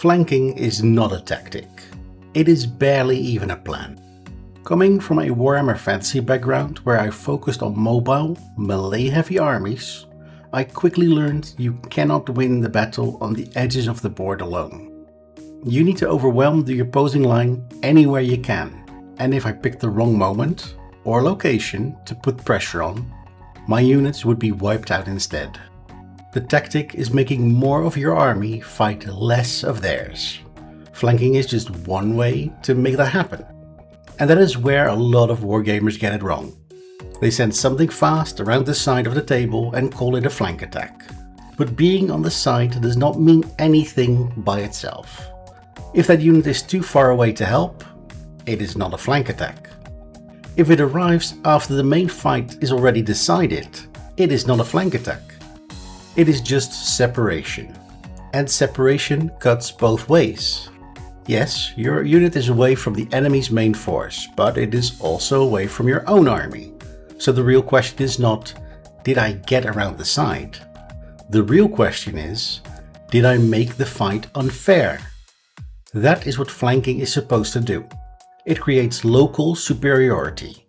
Flanking is not a tactic. It is barely even a plan. Coming from a Warhammer fantasy background where I focused on mobile, melee-heavy armies, I quickly learned you cannot win the battle on the edges of the board alone. You need to overwhelm the opposing line anywhere you can, and if I picked the wrong moment or location to put pressure on, my units would be wiped out instead. The tactic is making more of your army fight less of theirs. Flanking is just one way to make that happen. And that is where a lot of Wargamers get it wrong. They send something fast around the side of the table and call it a flank attack. But being on the side does not mean anything by itself. If that unit is too far away to help, it is not a flank attack. If it arrives after the main fight is already decided, it is not a flank attack. It is just separation. And separation cuts both ways. Yes, your unit is away from the enemy's main force, but it is also away from your own army. So the real question is not, did I get around the side? The real question is, did I make the fight unfair? That is what flanking is supposed to do. It creates local superiority.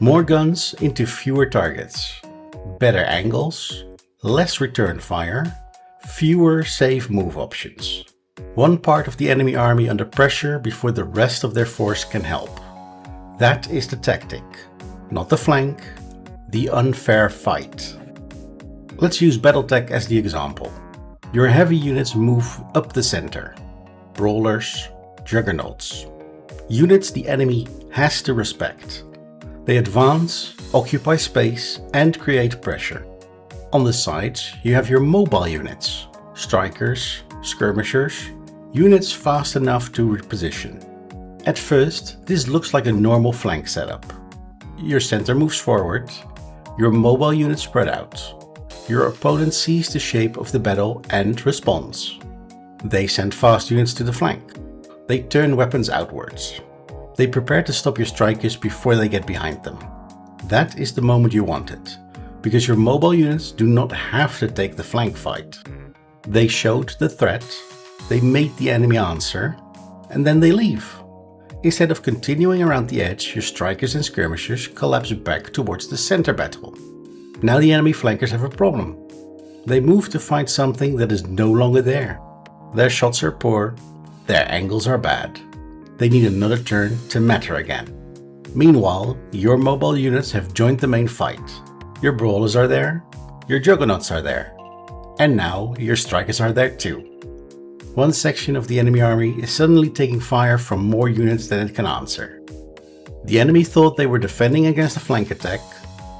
More guns into fewer targets. Better angles, less return fire, fewer safe move options. One part of the enemy army under pressure before the rest of their force can help. That is the tactic, not the flank, the unfair fight. Let's use BattleTech as the example. Your heavy units move up the center. Brawlers, Juggernauts. Units the enemy has to respect. They advance, occupy space, and create pressure. On the sides, you have your mobile units, strikers, skirmishers, units fast enough to reposition. At first, this looks like a normal flank setup. Your center moves forward, your mobile units spread out. Your opponent sees the shape of the battle and responds. They send fast units to the flank. They turn weapons outwards. They prepare to stop your strikers before they get behind them. That is the moment you want it, because your mobile units do not have to take the flank fight. They showed the threat, they made the enemy answer, and then they leave. Instead of continuing around the edge, your strikers and skirmishers collapse back towards the center battle. Now the enemy flankers have a problem. They move to find something that is no longer there. Their shots are poor, their angles are bad. They need another turn to matter again. Meanwhile, your mobile units have joined the main fight. Your Brawlers are there, your Juggernauts are there. And now your strikers are there too. One section of the enemy army is suddenly taking fire from more units than it can answer. The enemy thought they were defending against a flank attack.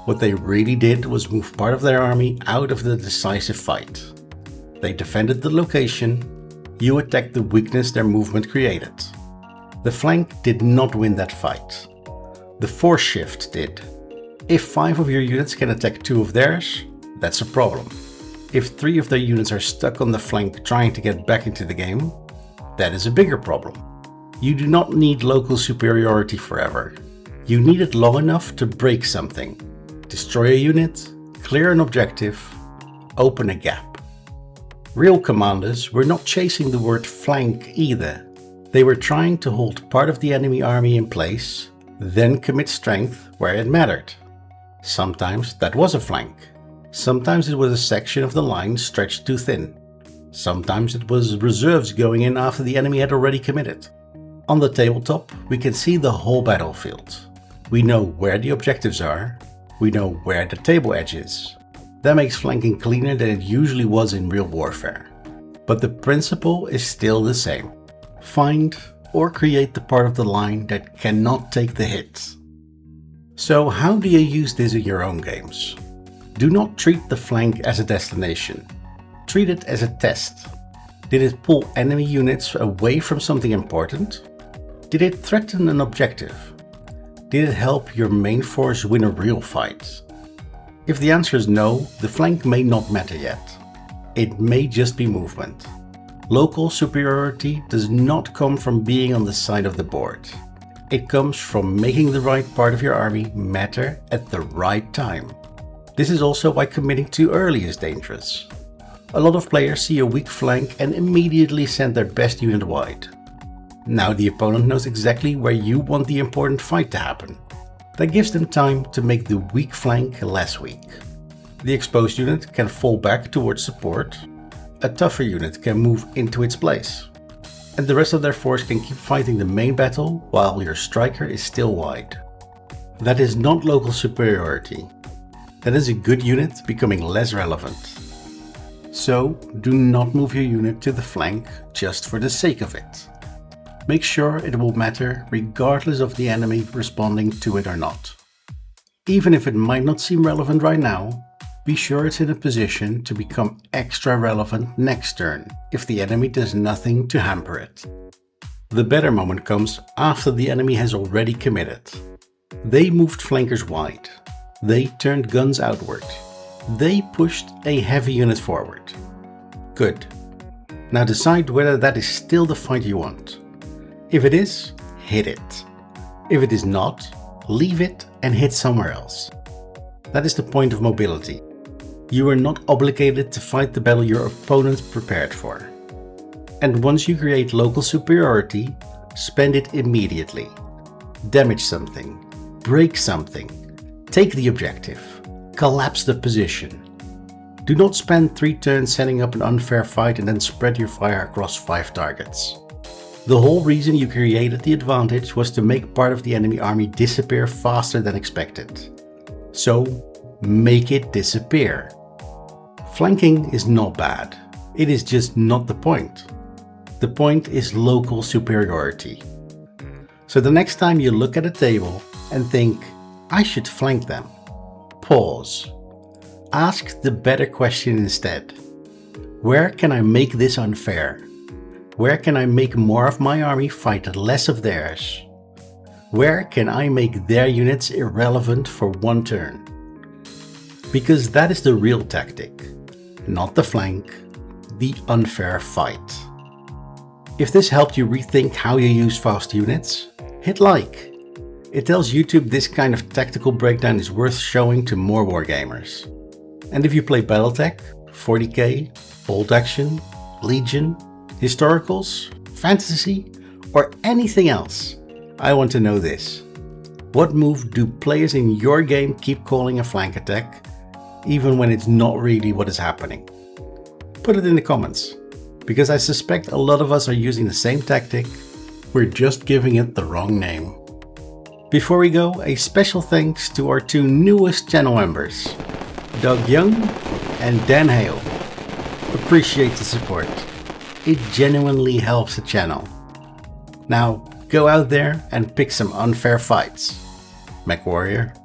What they really did was move part of their army out of the decisive fight. They defended the location, you attacked the weakness their movement created. The flank did not win that fight. The force shift did. If 5 of your units can attack 2 of theirs, that's a problem. If 3 of their units are stuck on the flank trying to get back into the game, that is a bigger problem. You do not need local superiority forever. You need it long enough to break something, destroy a unit, clear an objective, open a gap. Real commanders were not chasing the word flank either. They were trying to hold part of the enemy army in place, then commit strength where it mattered. Sometimes that was a flank. Sometimes it was a section of the line stretched too thin. Sometimes it was reserves going in after the enemy had already committed. On the tabletop, we can see the whole battlefield. We know where the objectives are. We know where the table edge is. That makes flanking cleaner than it usually was in real warfare. But the principle is still the same. Find or create the part of the line that cannot take the hit. So how do you use this in your own games? Do not treat the flank as a destination. Treat it as a test. Did it pull enemy units away from something important? Did it threaten an objective? Did it help your main force win a real fight? If the answer is no, the flank may not matter yet. It may just be movement. Local superiority does not come from being on the side of the board. It comes from making the right part of your army matter at the right time. This is also why committing too early is dangerous. A lot of players see a weak flank and immediately send their best unit wide. Now the opponent knows exactly where you want the important fight to happen. That gives them time to make the weak flank less weak. The exposed unit can fall back towards support, a tougher unit can move into its place, and the rest of their force can keep fighting the main battle while your striker is still wide. That is not local superiority. That is a good unit becoming less relevant. So do not move your unit to the flank just for the sake of it. Make sure it will matter regardless of the enemy responding to it or not. Even if it might not seem relevant right now, be sure it's in a position to become extra relevant next turn if the enemy does nothing to hamper it. The better moment comes after the enemy has already committed. They moved flankers wide. They turned guns outward. They pushed a heavy unit forward. Good. Now decide whether that is still the fight you want. If it is, hit it. If it is not, leave it and hit somewhere else. That is the point of mobility. You are not obligated to fight the battle your opponent prepared for. And once you create local superiority, spend it immediately. Damage something, break something, take the objective, collapse the position. Do not spend 3 turns setting up an unfair fight and then spread your fire across 5 targets. The whole reason you created the advantage was to make part of the enemy army disappear faster than expected. So, make it disappear. Flanking is not bad, it is just not the point. The point is local superiority. So the next time you look at a table and think, I should flank them, pause. Ask the better question instead. Where can I make this unfair? Where can I make more of my army fight less of theirs? Where can I make their units irrelevant for 1 turn? Because that is the real tactic, not the flank, the unfair fight. If this helped you rethink how you use fast units, hit like. It tells YouTube this kind of tactical breakdown is worth showing to more Wargamers. And if you play BattleTech, 40k, Bolt Action, Legion, Historicals, Fantasy, or anything else, I want to know this. What move do players in your game keep calling a flank attack, even when it's not really what is happening? Put it in the comments, because I suspect a lot of us are using the same tactic, we're just giving it the wrong name. Before we go, a special thanks to our 2 newest channel members, Doug Young and Dan Hale. Appreciate the support. It genuinely helps the channel. Now, go out there and pick some unfair fights. MechWarrior.